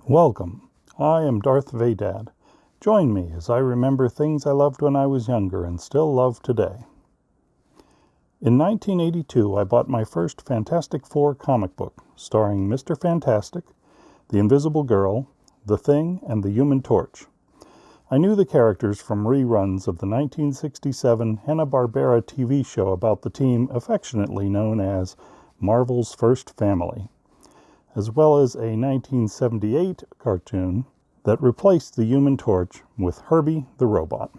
Welcome. I am Darth Vadad. Join me as I remember things I loved when I was younger and still love today. In 1982, I bought my first Fantastic Four comic book, starring Mr. Fantastic, the Invisible Girl, the Thing, and the Human Torch. I knew the characters from reruns of the 1967 Hanna-Barbera TV show about the team affectionately known as Marvel's First Family, as well as a 1978 cartoon that replaced the Human Torch with Herbie the Robot.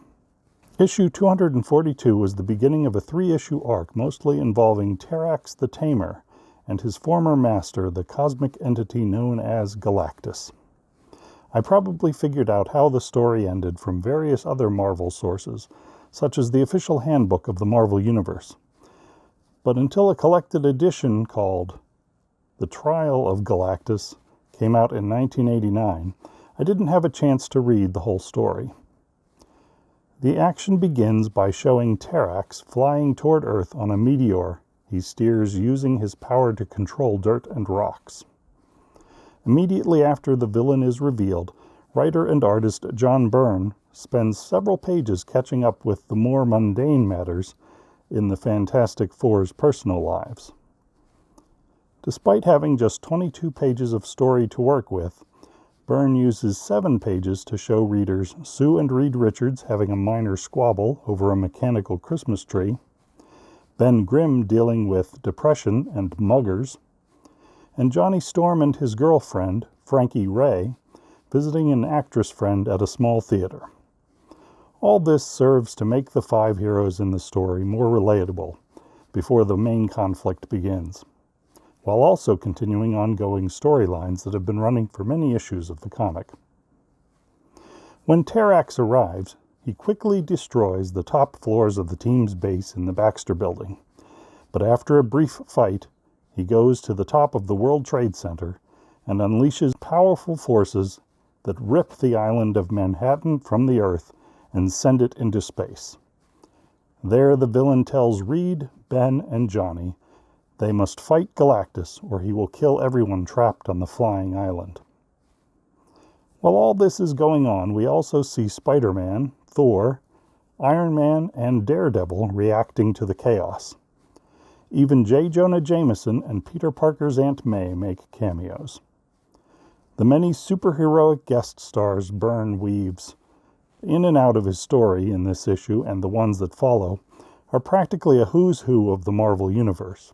Issue 242 was the beginning of a 3-issue arc mostly involving Terrax the Tamer and his former master, the cosmic entity known as Galactus. I probably figured out how the story ended from various other Marvel sources, such as the official handbook of the Marvel Universe. But until a collected edition called The Trial of Galactus came out in 1989, I didn't have a chance to read the whole story. The action begins by showing Terrax flying toward Earth on a meteor he steers using his power to control dirt and rocks. Immediately after the villain is revealed, writer and artist John Byrne spends several pages catching up with the more mundane matters in the Fantastic Four's personal lives. Despite having just 22 pages of story to work with, Byrne uses 7 pages to show readers Sue and Reed Richards having a minor squabble over a mechanical Christmas tree, Ben Grimm dealing with depression and muggers, and Johnny Storm and his girlfriend, Frankie Ray, visiting an actress friend at a small theater. All this serves to make the 5 heroes in the story more relatable before the main conflict begins, while also continuing ongoing storylines that have been running for many issues of the comic. When Terrax arrives, he quickly destroys the top floors of the team's base in the Baxter Building, but after a brief fight, he goes to the top of the World Trade Center and unleashes powerful forces that rip the island of Manhattan from the Earth and send it into space. There the villain tells Reed, Ben, and Johnny they must fight Galactus or he will kill everyone trapped on the flying island. While all this is going on, we also see Spider-Man, Thor, Iron Man, and Daredevil reacting to the chaos. Even J. Jonah Jameson and Peter Parker's Aunt May make cameos. The many superheroic guest stars Byrne weaves in and out of his story in this issue and the ones that follow are practically a who's who of the Marvel Universe.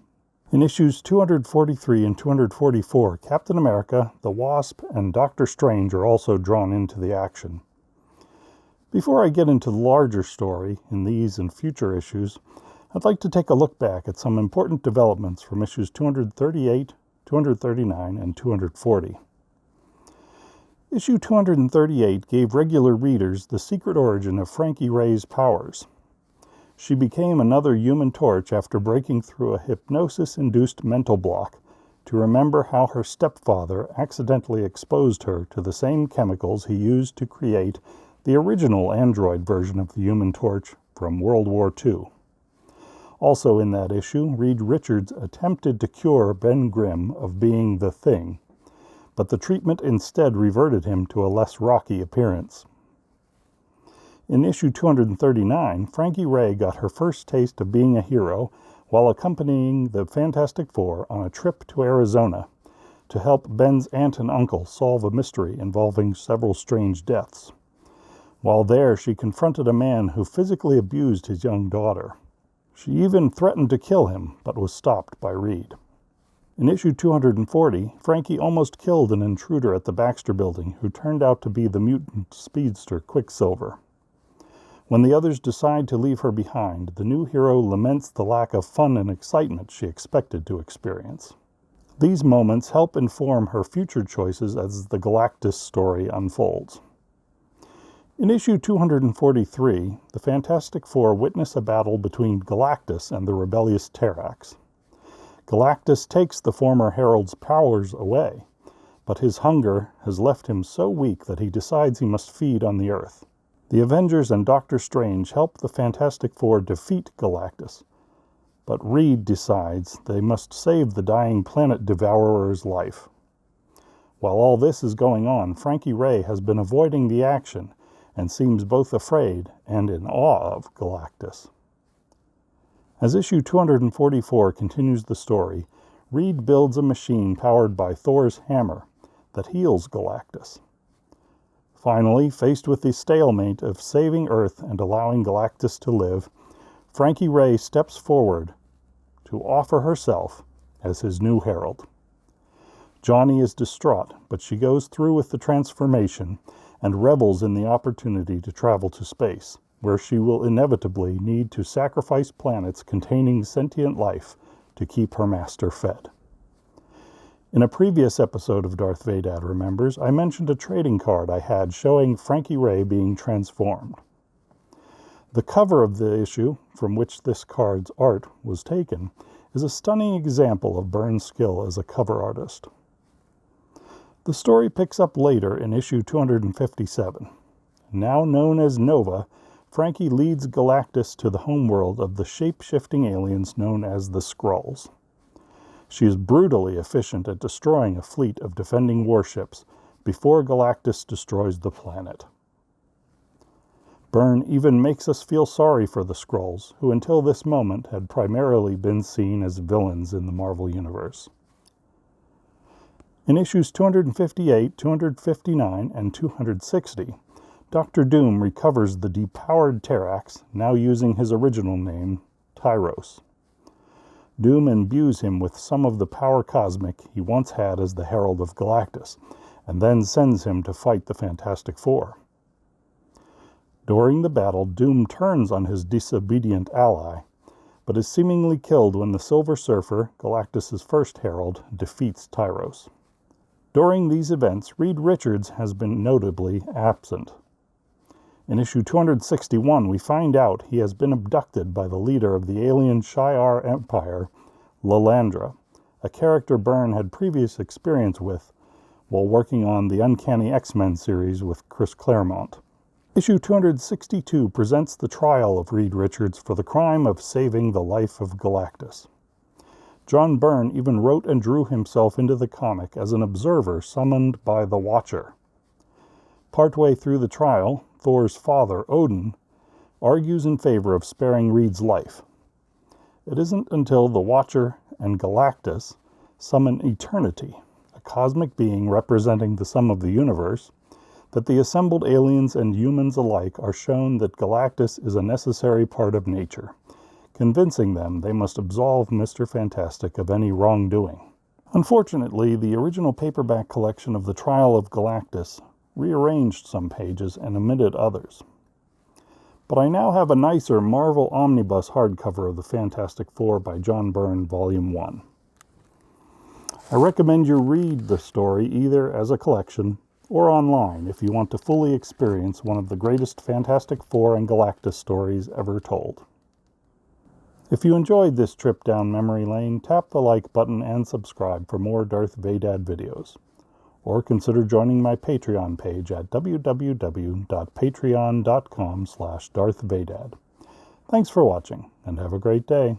In issues 243 and 244, Captain America, the Wasp, and Doctor Strange are also drawn into the action. Before I get into the larger story in these and future issues, I'd like to take a look back at some important developments from issues 238, 239, and 240. Issue 238 gave regular readers the secret origin of Frankie Ray's powers. She became another Human Torch after breaking through a hypnosis-induced mental block to remember how her stepfather accidentally exposed her to the same chemicals he used to create the original android version of the Human Torch from World War II. Also in that issue, Reed Richards attempted to cure Ben Grimm of being the Thing, but the treatment instead reverted him to a less rocky appearance. In issue 239, Frankie Ray got her first taste of being a hero while accompanying the Fantastic Four on a trip to Arizona to help Ben's aunt and uncle solve a mystery involving several strange deaths. While there, she confronted a man who physically abused his young daughter. She even threatened to kill him, but was stopped by Reed. In issue 240, Frankie almost killed an intruder at the Baxter Building who turned out to be the mutant speedster Quicksilver. When the others decide to leave her behind, the new hero laments the lack of fun and excitement she expected to experience. These moments help inform her future choices as the Galactus story unfolds. In issue 243, the Fantastic Four witness a battle between Galactus and the rebellious Terrax. Galactus takes the former Herald's powers away, but his hunger has left him so weak that he decides he must feed on the Earth. The Avengers and Doctor Strange help the Fantastic Four defeat Galactus, but Reed decides they must save the dying planet devourer's life. While all this is going on, Frankie Raye has been avoiding the action and seems both afraid and in awe of Galactus. As issue 244 continues the story, Reed builds a machine powered by Thor's hammer that heals Galactus. Finally, faced with the stalemate of saving Earth and allowing Galactus to live, Frankie Raye steps forward to offer herself as his new herald. Johnny is distraught, but she goes through with the transformation and revels in the opportunity to travel to space, where she will inevitably need to sacrifice planets containing sentient life to keep her master fed. In a previous episode of Darth Vadad Remembers, I mentioned a trading card I had showing Frankie Raye being transformed. The cover of the issue, from which this card's art was taken, is a stunning example of Byrne's skill as a cover artist. The story picks up later in issue 257. Now known as Nova, Frankie leads Galactus to the homeworld of the shape-shifting aliens known as the Skrulls. She is brutally efficient at destroying a fleet of defending warships before Galactus destroys the planet. Byrne even makes us feel sorry for the Skrulls, who until this moment had primarily been seen as villains in the Marvel Universe. In issues 258, 259, and 260, Dr. Doom recovers the depowered Terrax, now using his original name, Tyros. Doom imbues him with some of the power cosmic he once had as the Herald of Galactus, and then sends him to fight the Fantastic Four. During the battle, Doom turns on his disobedient ally, but is seemingly killed when the Silver Surfer, Galactus' first herald, defeats Tyros. During these events, Reed Richards has been notably absent. In issue 261, we find out he has been abducted by the leader of the alien Shi'ar Empire, Lalandra, a character Byrne had previous experience with while working on the Uncanny X-Men series with Chris Claremont. Issue 262 presents the trial of Reed Richards for the crime of saving the life of Galactus. John Byrne even wrote and drew himself into the comic as an observer summoned by the Watcher. Partway through the trial, Thor's father, Odin, argues in favor of sparing Reed's life. It isn't until the Watcher and Galactus summon Eternity, a cosmic being representing the sum of the universe, that the assembled aliens and humans alike are shown that Galactus is a necessary part of nature, convincing them they must absolve Mr. Fantastic of any wrongdoing. Unfortunately, the original paperback collection of The Trial of Galactus rearranged some pages and omitted others. But I now have a nicer Marvel Omnibus hardcover of the Fantastic Four by John Byrne, Volume 1. I recommend you read the story either as a collection or online if you want to fully experience one of the greatest Fantastic Four and Galactus stories ever told. If you enjoyed this trip down memory lane, tap the like button and subscribe for more Darth Vadad videos. Or consider joining my Patreon page at www.patreon.com/DarthVadad. Thanks for watching, and have a great day.